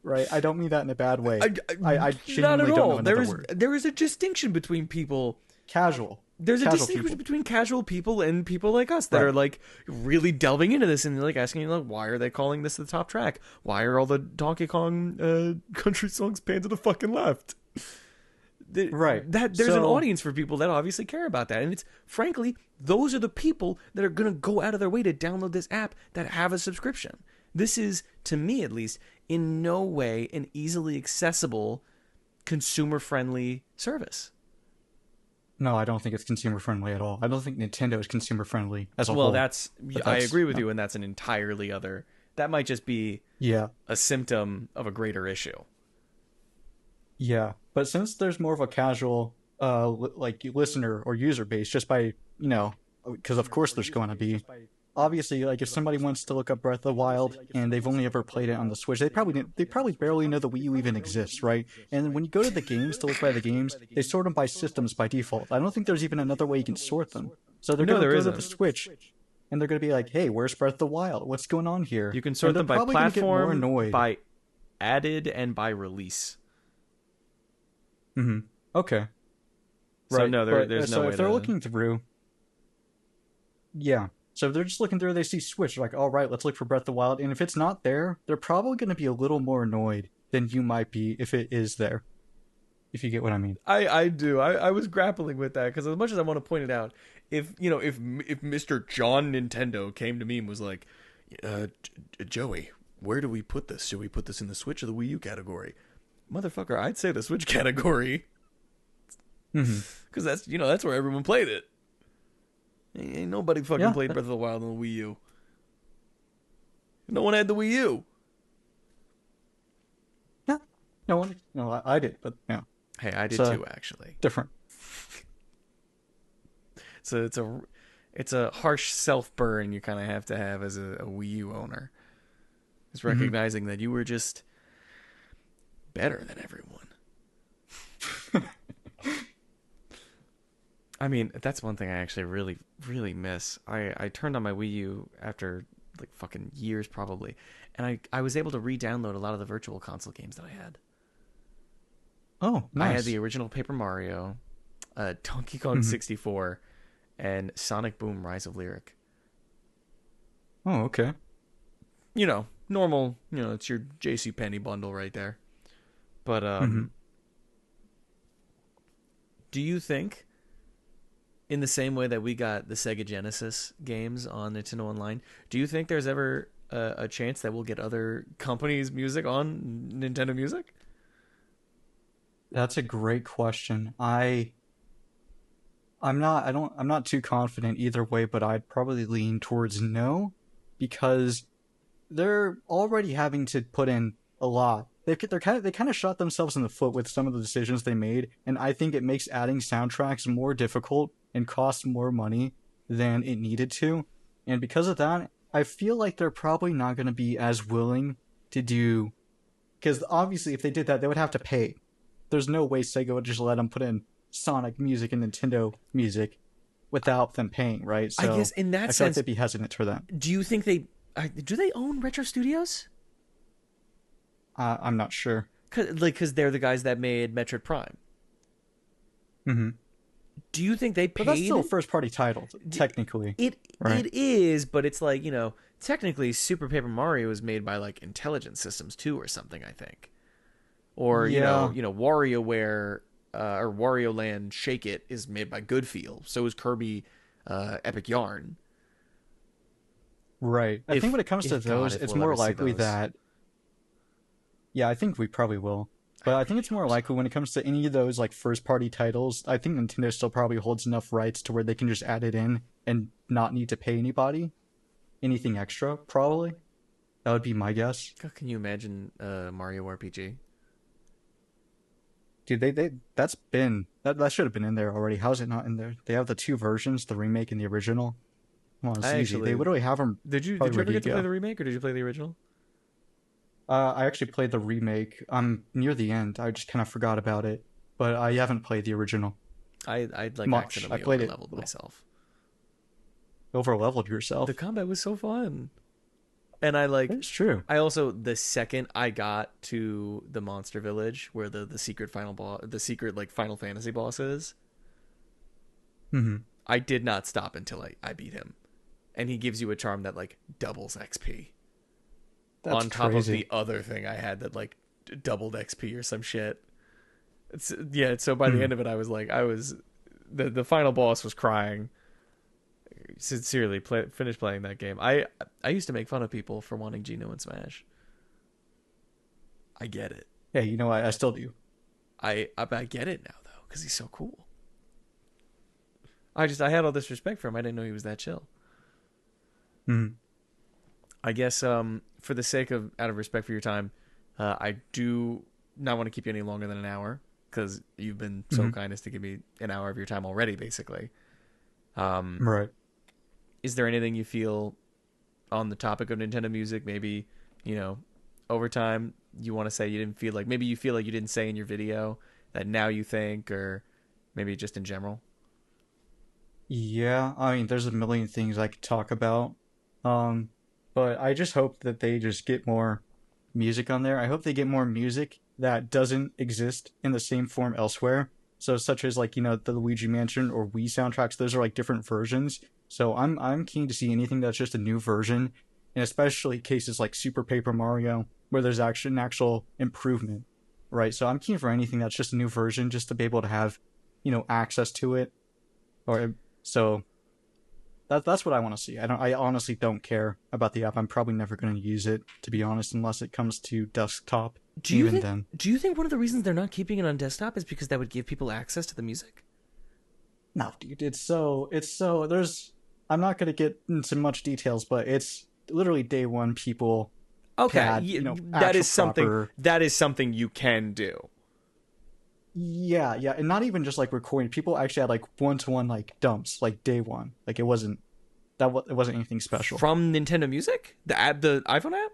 Right? I don't mean that in a bad way. I Not at genuinely don't know all. another word. There is a distinction between people. Casual. There's a Casual distinction people. between casual people and people like us that Right. are like really delving into this and like asking like, why are they calling this the top track? Why are all the Donkey Kong country songs panned to the fucking left? Right. That there's an So audience for people that obviously care about that, and it's frankly those are the people that are gonna go out of their way to download this app that have a subscription. This is, to me at least, in no way an easily accessible, consumer friendly service. no, I don't think it's consumer friendly at all. I don't think Nintendo is consumer friendly as a Well, whole. that's But I that's agree with no. you, and that's an entirely other. That might just be Yeah. a symptom of a greater issue. Yeah, but since there's more of a casual, like listener or user base, just by because of course there's going to be, obviously, like if somebody wants to look up Breath of the Wild and they've only ever played it on the Switch, they probably barely know the Wii U even exists, right? And then when you go to the games to look by the games, they sort them by systems by default. I don't think there's even another way you can sort them. So they're No, going to there go to the isn't. Switch and they're going to be like, "Hey, where's Breath of the Wild? What's going on here?" You can And sort they're them by probably going to get more platform, annoyed. by added, and by release. Mm-hmm. Okay. So Right. no, But there's no so way if they're to. looking through, yeah. So if they're just looking through, they see Switch, they're like, all right, let's look for Breath of the Wild. And if it's not there, they're probably going to be a little more annoyed than you might be if it is there. If you get what I mean. I do. I was grappling with that because as much as I want to point it out, if Mr. John Nintendo came to me and was like, Joey, where do we put this? Should we put this in the Switch or the Wii U category? Motherfucker, I'd say the Switch category Mm-hmm. because that's where everyone played it. Ain't nobody fucking Yeah. played Breath of the Wild on the Wii U. No one had the Wii U. Yeah. No one. No, I did, but yeah, Hey, I did So- too, actually. different. So it's a harsh self burn you kind of have to have as a Wii U owner. Is recognizing that you were just better than everyone. I mean, that's one thing I actually really, really miss. I turned on my Wii U after like fucking years probably, and I was able to re-download a lot of the virtual console games that I had. Oh, nice. I had the original Paper Mario, Donkey Kong 64, and Sonic Boom Rise of Lyric. Oh, okay. You know, normal, it's your JC Penney bundle right there. But Hmm. do you think, in the same way that we got the Sega Genesis games on Nintendo Online, do you think there's ever a chance that we'll get other companies' music on Nintendo Music? That's a great question. I'm not too confident either way, but I'd probably lean towards no, because they're already having to put in a lot. They kind of shot themselves in the foot with some of the decisions they made, and I think it makes adding soundtracks more difficult and costs more money than it needed to. And because of that, I feel like they're probably not going to be as willing to do, because obviously if they did that, they would have to pay. There's no way Sega would just let them put in Sonic music and Nintendo music without them paying, right? I guess So in that I feel like sense, they'd be hesitant for that. do you think do they own Retro Studios? I'm not sure. Cause they're the guys that made Metroid Prime. Hmm. Do you think they But that's paid? still a first party title, technically, It right? it is, but it's like, technically Super Paper Mario was made by like Intelligent Systems 2 or something, I think. Or Yeah, WarioWare or Wario Land Shake It is made by Goodfeel. So is Kirby Epic Yarn. right. I think when it comes to If God, those, if it's we'll ever more see likely those. that, yeah, I think we probably will. I But I think really it's more hope so. likely when it comes to any of those like first party titles, I think Nintendo still probably holds enough rights to where they can just add it in and not need to pay anybody anything extra, probably. That would be my guess. God, can you imagine Mario RPG? Dude, that should have been in there already. How's it not in there? They have the two versions, the remake and the original. Come on, I it's easy. They actually literally have them did probably you ever ready to get to play go. the remake or did you play the original? I actually played the remake. I'm near the end. I just kind of forgot about it, but I haven't played the original I like much. I accidentally played over it leveled myself. over leveled The yourself. combat was so fun. And I like It's true. I also the second I got to the monster village where the secret final boss, the secret like Final Fantasy boss is, Hmm. I did not stop until I beat him. And he gives you a charm that like doubles XP That's on top of crazy. the other thing I had that like doubled XP or some shit. It's yeah, so by the Hmm. end of it I was the final boss was crying. Sincerely finished playing that game. I used to make fun of people for wanting Geno in Smash. I get it. Yeah, you know, I still do. I get it now though because he's so cool. I had all this respect for him. I didn't know he was that chill. Hmm. I guess for the sake of out of respect for your time, I do not want to keep you any longer than an hour because you've been so Hmm. kind as to give me an hour of your time already. Basically, um, Right. is there anything you feel on the topic of Nintendo music? Maybe over time you want to say you didn't feel like maybe you feel like you didn't say in your video that now you think, or maybe just in general. Yeah, I mean, there's a million things I could talk about. Um, but I just hope that they just get more music on there. I hope they get more music that doesn't exist in the same form elsewhere. So such as like, the Luigi Mansion or Wii soundtracks, those are like different versions. So I'm keen to see anything that's just a new version, and especially cases like Super Paper Mario where there's actually an actual improvement, right? So I'm keen for anything that's just a new version just to be able to have, access to it. Or so that's what I want to see. I honestly don't care about the app. I'm probably never going to use it, to be honest, unless it comes to desktop. Do you Even think? then, Do you think one of the reasons they're not keeping it on desktop is because that would give people access to the music? no, dude, it's so. There's. I'm not going to get into much details, but it's literally day one. People Okay, had that actual is something. proper. That is something you can do Yeah, yeah, and not even just like recording. People actually had like one-to-one like dumps, like day one. Like it wasn't it wasn't anything special. from Nintendo Music, the iPhone app.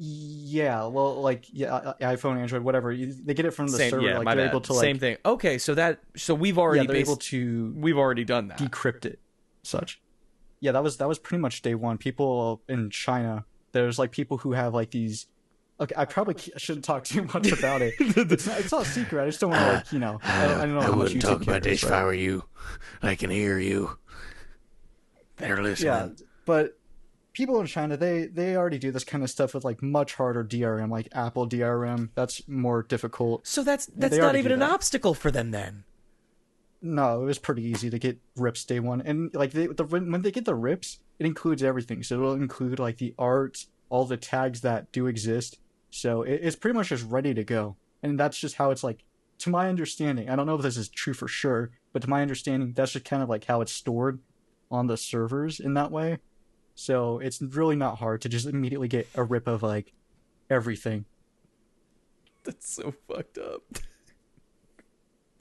Yeah, well, like iPhone, Android, whatever. They get it from the Same, server. yeah, Like my they're bad. able to Same like thing. Okay, so we've yeah, already they're able to we've already done that. decrypt it, such. Yeah, that was pretty much day one. People in China, there's like people who have like these. Okay, I probably shouldn't talk too much about it. It's not a secret. I just don't want to like I don't know how much YouTube cares, right? were you. I can hear you. They're Yeah, but people in China, they already do this kind of stuff with like much harder DRM, like Apple DRM. That's more difficult. So that's And they not already even do an that. obstacle for them then. No, it was pretty easy to get rips day one, and like when they get the rips, it includes everything. So it'll include like the art, all the tags that do exist. So it's pretty much just ready to go, and that's just how it's like. To my understanding, I don't know if this is true for sure, but to my understanding, that's just kind of like how it's stored on the servers in that way. So it's really not hard to just immediately get a rip of like everything. That's so fucked up.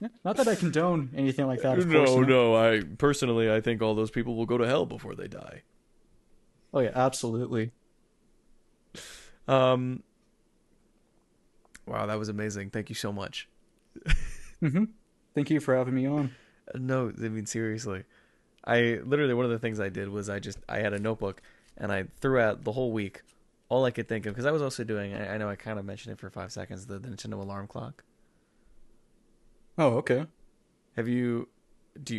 Yeah, not that I condone anything like that, of course, No, no. I personally, I think all those people will go to hell before they die. Oh yeah, absolutely. Um. Wow, that was amazing. Thank you so much. hmm Thank you for having me on. No, I mean seriously. I literally one of the things I did was I had a notebook and I threw out the whole week all I could think of because I was also doing I know I kind of mentioned it for 5 seconds the Nintendo alarm clock. Oh, okay. Have you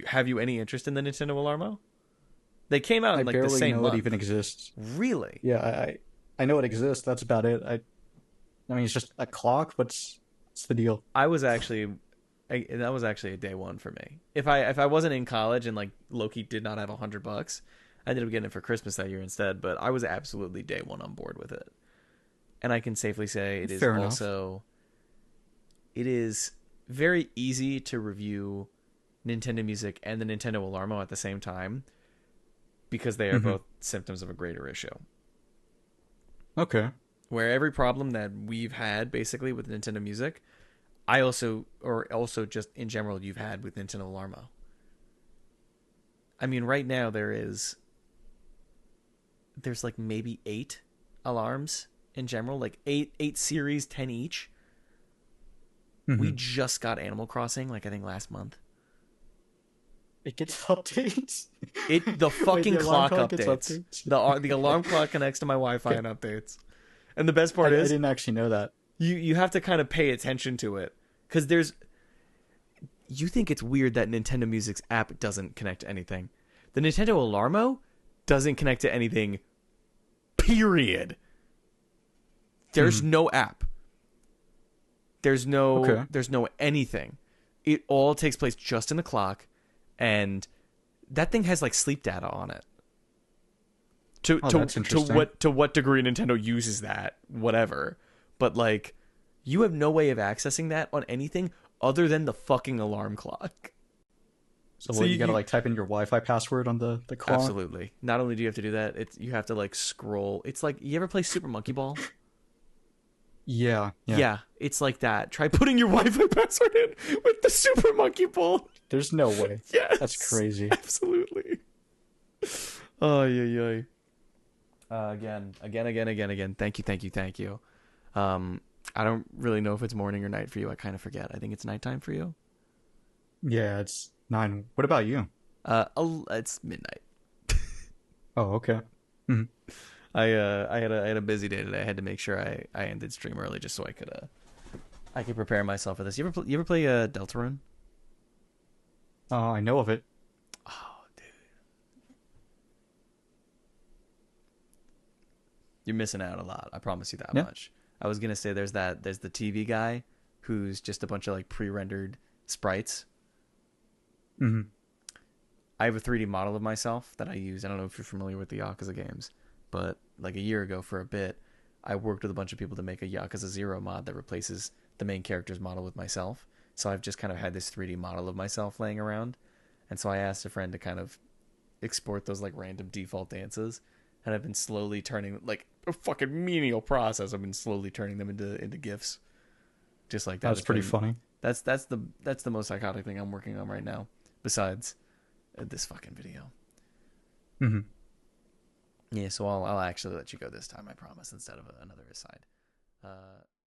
have you any interest in the Nintendo Alarmo? They came out I in like the barely same know it even month. exists. Really? Yeah, I know it exists. That's about it. I mean, it's just a clock. What's the deal? I was actually that was actually a day one for me. If I wasn't in college and like Loki did not have $100, I ended up getting it for Christmas that year instead. But I was absolutely day one on board with it, and I can safely say Fair enough. it is very easy to review Nintendo Music and the Nintendo Alarmo at the same time because they are hmm both symptoms of a greater issue. Okay. Where every problem that we've had basically with Nintendo Music, I also or also just in general you've had with Nintendo Alarmo. I mean, right now there's like maybe 8 alarms in general, like eight series, 10 each. We hmm just got Animal Crossing, like I think last month. It gets updates. The Wait, the fucking alarm clock clock gets updates. updates. The alarm clock connects to my Wi-Fi Okay. and updates. And the best I part is didn't actually know that. you have to kind of pay attention to it because there's you think it's weird that Nintendo Music's app doesn't connect to anything. The Nintendo Alarmo doesn't connect to anything. Period. There's hmm no app. Okay. There's no anything. It all takes place just in the clock, and that thing has like sleep data on it. Oh, that's interesting. To what degree Nintendo uses that, whatever. But like, you have no way of accessing that on anything other than the fucking alarm clock. So So what? You gotta you like type in your Wi-Fi password on the clock. absolutely not only do you have to do that, it's you have to like scroll. It's like you ever play Super Monkey Ball? Yeah, yeah. Yeah, it's like that. Try putting your Wi-Fi password in with the Super Monkey Ball. There's no way. That's Yes, crazy. absolutely. Oh yeah, yeah. Again. Thank you, thank you, thank you. I don't really know if it's morning or night for you. I kind of forget. I think it's nighttime for you. Yeah, it's 9. What about you? It's midnight. Oh, okay. Mhm. I had a busy day today. I had to make sure I ended stream early just so I could prepare myself for this. You ever play Deltarune? I know of it. Oh, dude, you're missing out a lot. I promise you that Yeah. much. I was gonna say there's the TV guy who's just a bunch of like pre-rendered sprites. hmm I have a 3D model of myself that I use. I don't know if you're familiar with the Yakuza games, but like a year ago for a bit, I worked with a bunch of people to make a Yakuza 0 mod that replaces the main character's model with myself. So I've just kind of had this 3D model of myself laying around. And so I asked a friend to kind of export those like random default dances. And I've been slowly turning like a fucking menial process. I've been slowly turning them into GIFs. Just like that. That's It's pretty been funny. that's the most psychotic thing I'm working on right now. Besides this fucking video. hmm Yeah, so I'll actually let you go this time, I promise, instead of another aside.